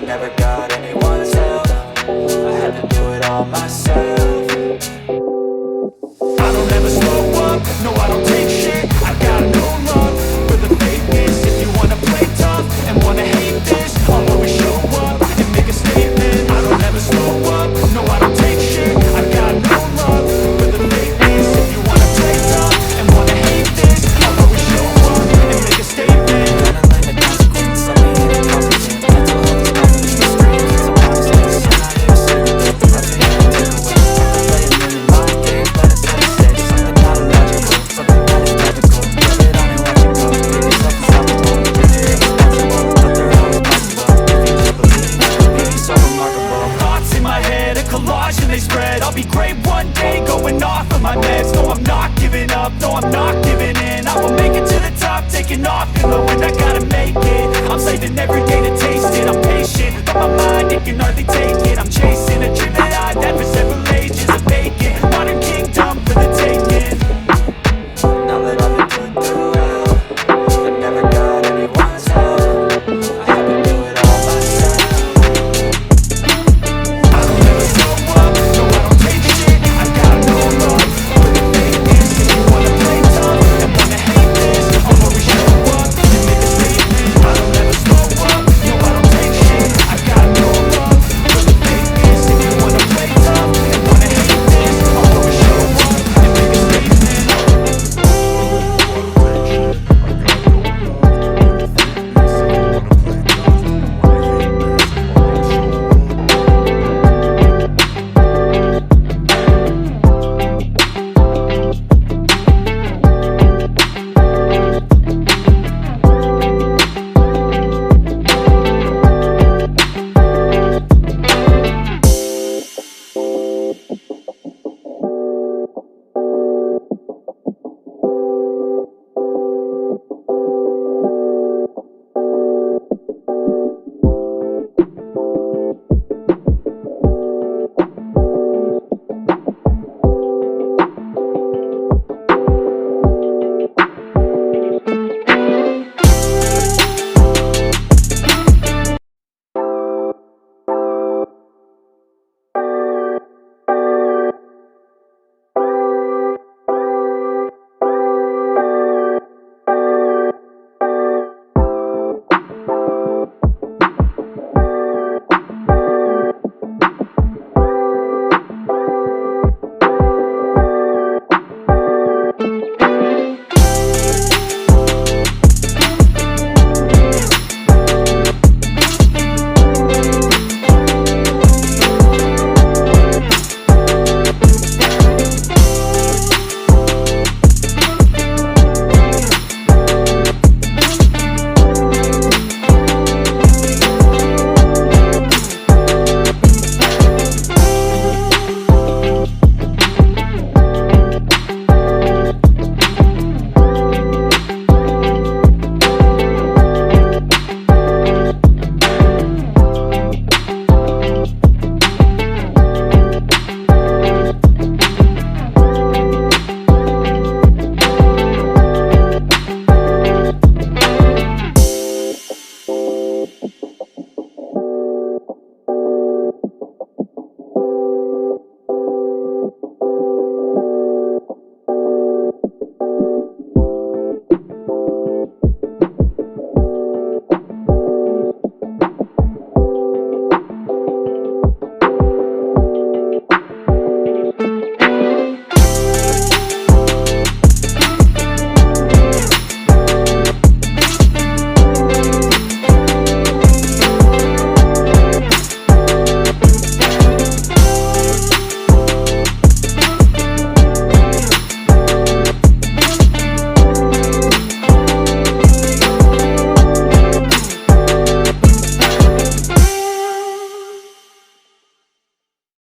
never got anyone's help. I had to do it all myself. I don't ever slow up, no I don't take shit. I got no love for the fakeness. If you wanna play tough and wanna hate this, I'll always show up and make a statement. I don't ever slow up, no I don't take shit. I got no love for the fakeness. If you wanna play tough and wanna hate this, I'll always show up and make a statement. Gonna learn the consequence, I'll be incompetent. Mental health is nothing but the screams. It's a monster, I'm not here to sit with the rest of you and take away. Play a million mind games, but it's what it says. Something not illogical, something that is magical. Put it on and watch it go. Make yourself unstoppable, make it irresponsible, but they're always possible. If you just believe, you'll be so remarkable. Thoughts in my head, a collage and they spread. I'll be great one day, going off of my meds. No, I'm not giving up, no, I'm not giving in. I will make it to the top, taking off in the wind. I gotta make it, I'm saving every day to taste it. I'm patient, but my mind, it can hardly take